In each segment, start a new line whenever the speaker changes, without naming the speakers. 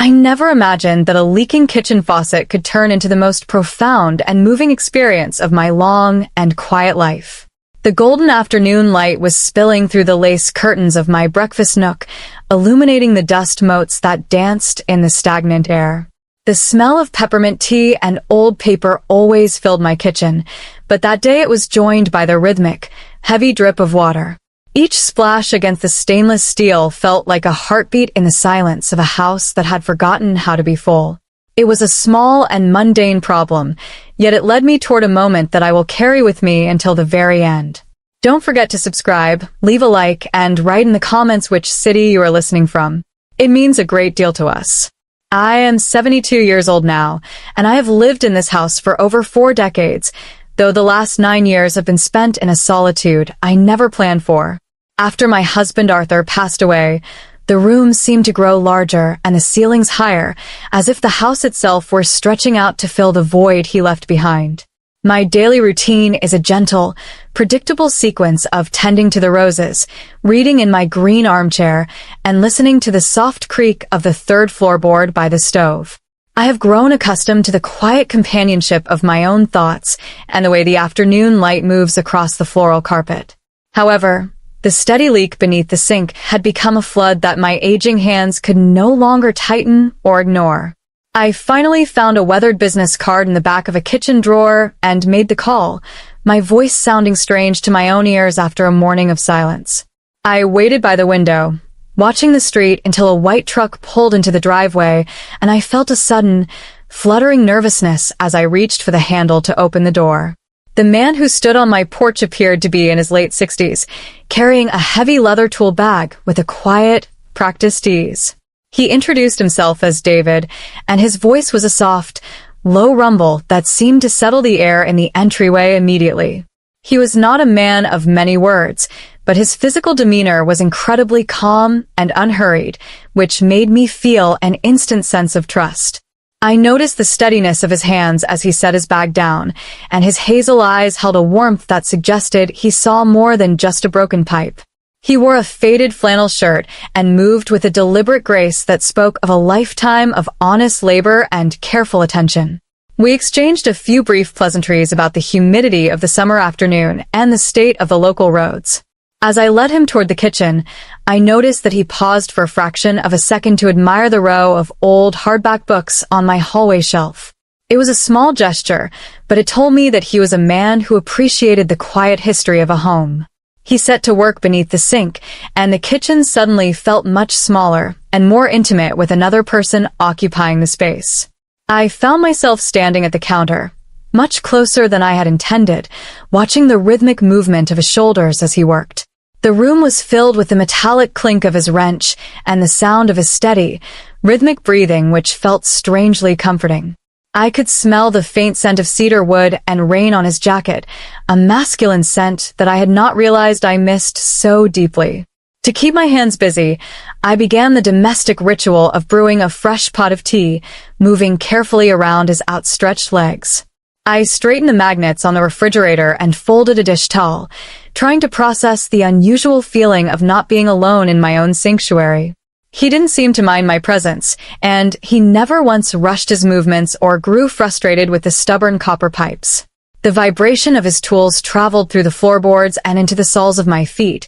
I never imagined that a leaking kitchen faucet could turn into the most profound and moving experience of my long and quiet life. The golden afternoon light was spilling through the lace curtains of my breakfast nook, illuminating the dust motes that danced in the stagnant air. The smell of peppermint tea and old paper always filled my kitchen, but that day it was joined by the rhythmic, heavy drip of water. Each splash against the stainless steel felt like a heartbeat in the silence of a house that had forgotten how to be full. It was a small and mundane problem, yet it led me toward a moment that I will carry with me until the very end. Don't forget to subscribe, leave a like, and write in the comments which city you are listening from. It means a great deal to us. I am 72 years old now, and I have lived in this house for over 4 decades, though the last 9 years have been spent in a solitude I never planned for. After my husband Arthur passed away, the rooms seemed to grow larger and the ceilings higher, as if the house itself were stretching out to fill the void he left behind. My daily routine is a gentle, predictable sequence of tending to the roses, reading in my green armchair, and listening to the soft creak of the 3rd floorboard by the stove. I have grown accustomed to the quiet companionship of my own thoughts and the way the afternoon light moves across the floral carpet. However, the steady leak beneath the sink had become a flood that my aging hands could no longer tighten or ignore. I finally found a weathered business card in the back of a kitchen drawer and made the call, my voice sounding strange to my own ears after a morning of silence. I waited by the window, watching the street until a white truck pulled into the driveway, and I felt a sudden, fluttering nervousness as I reached for the handle to open the door. The man who stood on my porch appeared to be in his late 60s, carrying a heavy leather tool bag with a quiet, practiced ease. He introduced himself as David, and his voice was a soft, low rumble that seemed to settle the air in the entryway immediately. He was not a man of many words, but his physical demeanor was incredibly calm and unhurried, which made me feel an instant sense of trust. I noticed the steadiness of his hands as he set his bag down, and his hazel eyes held a warmth that suggested he saw more than just a broken pipe. He wore a faded flannel shirt and moved with a deliberate grace that spoke of a lifetime of honest labor and careful attention. We exchanged a few brief pleasantries about the humidity of the summer afternoon and the state of the local roads. As I led him toward the kitchen, I noticed that he paused for a fraction of a second to admire the row of old hardback books on my hallway shelf. It was a small gesture, but it told me that he was a man who appreciated the quiet history of a home. He set to work beneath the sink, and the kitchen suddenly felt much smaller and more intimate with another person occupying the space. I found myself standing at the counter, much closer than I had intended, watching the rhythmic movement of his shoulders as he worked. The room was filled with the metallic clink of his wrench and the sound of his steady, rhythmic breathing which felt strangely comforting. I could smell the faint scent of cedar wood and rain on his jacket, a masculine scent that I had not realized I missed so deeply. To keep my hands busy, I began the domestic ritual of brewing a fresh pot of tea, moving carefully around his outstretched legs. I straightened the magnets on the refrigerator and folded a dish towel, trying to process the unusual feeling of not being alone in my own sanctuary. He didn't seem to mind my presence, and he never once rushed his movements or grew frustrated with the stubborn copper pipes. The vibration of his tools traveled through the floorboards and into the soles of my feet,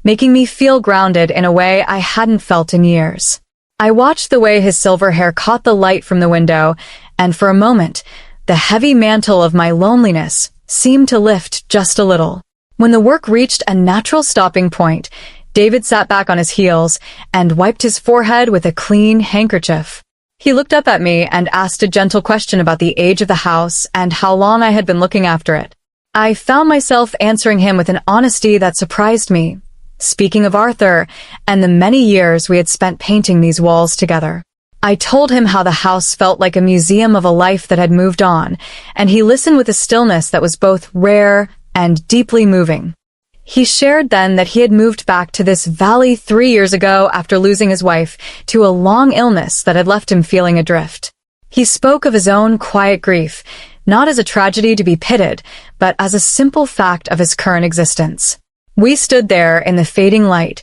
making me feel grounded in a way I hadn't felt in years. I watched the way his silver hair caught the light from the window, and for a moment, the heavy mantle of my loneliness seemed to lift just a little. When the work reached a natural stopping point, David sat back on his heels and wiped his forehead with a clean handkerchief. He looked up at me and asked a gentle question about the age of the house and how long I had been looking after it. I found myself answering him with an honesty that surprised me, speaking of Arthur and the many years we had spent painting these walls together. I told him how the house felt like a museum of a life that had moved on, and he listened with a stillness that was both rare and deeply moving. He shared then that he had moved back to this valley 3 years ago after losing his wife to a long illness that had left him feeling adrift. He spoke of his own quiet grief, not as a tragedy to be pitied, but as a simple fact of his current existence. We stood there in the fading light,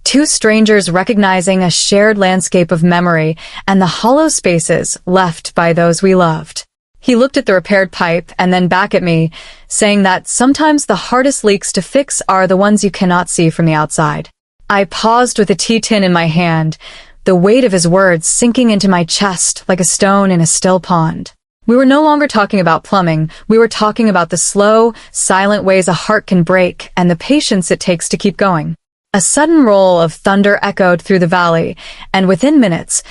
Two strangers recognizing a shared landscape of memory and the hollow spaces left by those we loved. He looked at the repaired pipe and then back at me, saying that sometimes the hardest leaks to fix are the ones you cannot see from the outside. I paused with a tea tin in my hand, the weight of his words sinking into my chest like a stone in a still pond. We were no longer talking about plumbing, we were talking about the slow, silent ways a heart can break and the patience it takes to keep going. A sudden roll of thunder echoed through the valley, and within minutes,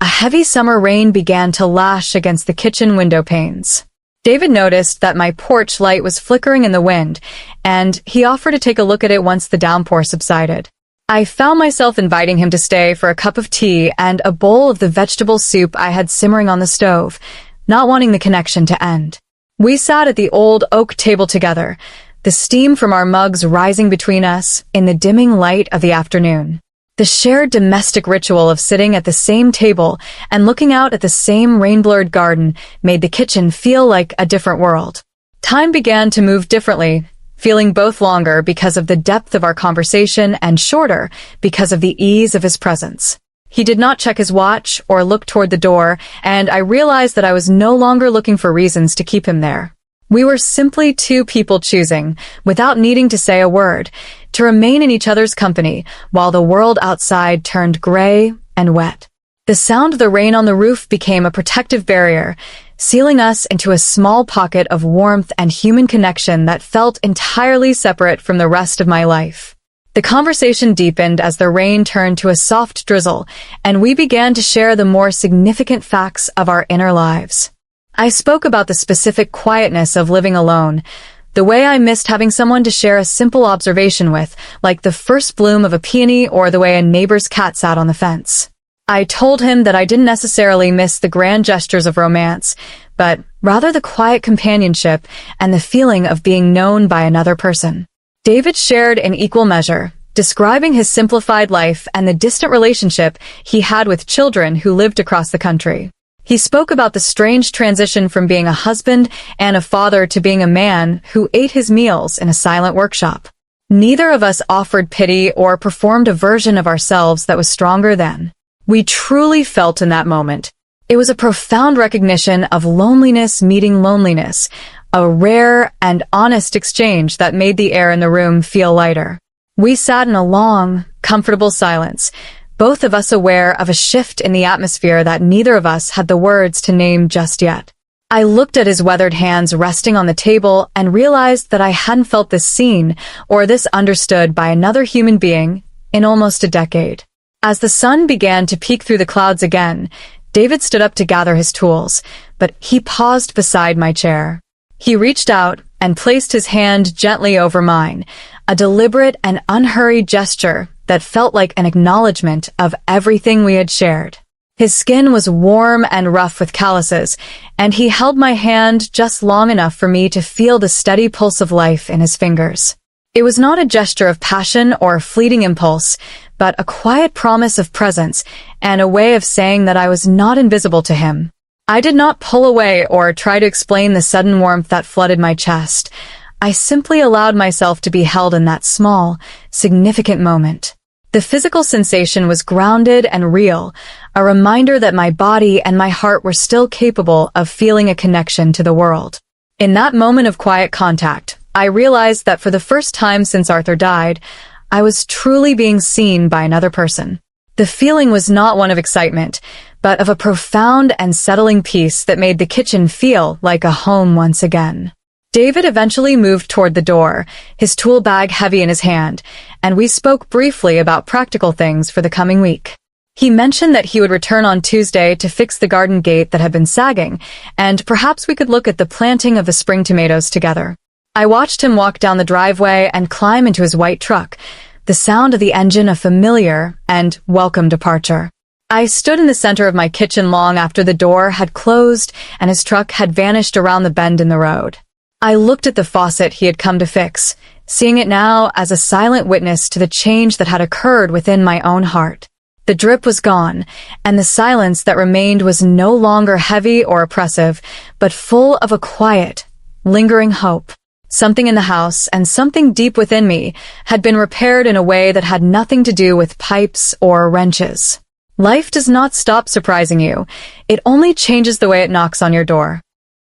a heavy summer rain began to lash against the kitchen window panes. David noticed that my porch light was flickering in the wind, and he offered to take a look at it once the downpour subsided. I found myself inviting him to stay for a cup of tea and a bowl of the vegetable soup I had simmering on the stove, not wanting the connection to end. We sat at the old oak table together, the steam from our mugs rising between us in the dimming light of the afternoon. The shared domestic ritual of sitting at the same table and looking out at the same rain-blurred garden made the kitchen feel like a different world. Time began to move differently, feeling both longer because of the depth of our conversation and shorter because of the ease of his presence. He did not check his watch or look toward the door, and I realized that I was no longer looking for reasons to keep him there. We were simply two people choosing, without needing to say a word, to remain in each other's company while the world outside turned gray and wet. The sound of the rain on the roof became a protective barrier, sealing us into a small pocket of warmth and human connection that felt entirely separate from the rest of my life. The conversation deepened as the rain turned to a soft drizzle, and we began to share the more significant facts of our inner lives. I spoke about the specific quietness of living alone, the way I missed having someone to share a simple observation with, like the first bloom of a peony or the way a neighbor's cat sat on the fence. I told him that I didn't necessarily miss the grand gestures of romance, but rather the quiet companionship and the feeling of being known by another person. David shared in equal measure, describing his simplified life and the distant relationship he had with children who lived across the country. He spoke about the strange transition from being a husband and a father to being a man who ate his meals in a silent workshop. Neither of us offered pity or performed a version of ourselves that was stronger than. We truly felt in that moment. It was a profound recognition of loneliness meeting loneliness, a rare and honest exchange that made the air in the room feel lighter. We sat in a long, comfortable silence, both of us aware of a shift in the atmosphere that neither of us had the words to name just yet. I looked at his weathered hands resting on the table and realized that I hadn't felt this seen or this understood by another human being in almost a decade. As the sun began to peek through the clouds again, David stood up to gather his tools, but he paused beside my chair. He reached out and placed his hand gently over mine, a deliberate and unhurried gesture that felt like an acknowledgement of everything we had shared. His skin was warm and rough with calluses, and he held my hand just long enough for me to feel the steady pulse of life in his fingers. It was not a gesture of passion or a fleeting impulse, but a quiet promise of presence and a way of saying that I was not invisible to him. I did not pull away or try to explain the sudden warmth that flooded my chest. I simply allowed myself to be held in that small, significant moment. The physical sensation was grounded and real, a reminder that my body and my heart were still capable of feeling a connection to the world. In that moment of quiet contact, I realized that for the first time since Arthur died, I was truly being seen by another person. The feeling was not one of excitement, but of a profound and settling peace that made the kitchen feel like a home once again. David eventually moved toward the door, his tool bag heavy in his hand, and we spoke briefly about practical things for the coming week. He mentioned that he would return on Tuesday to fix the garden gate that had been sagging, and perhaps we could look at the planting of the spring tomatoes together. I watched him walk down the driveway and climb into his white truck, the sound of the engine a familiar and welcome departure. I stood in the center of my kitchen long after the door had closed and his truck had vanished around the bend in the road. I looked at the faucet he had come to fix, seeing it now as a silent witness to the change that had occurred within my own heart. The drip was gone, and the silence that remained was no longer heavy or oppressive, but full of a quiet, lingering hope. Something in the house and something deep within me had been repaired in a way that had nothing to do with pipes or wrenches. Life does not stop surprising you. It only changes the way it knocks on your door.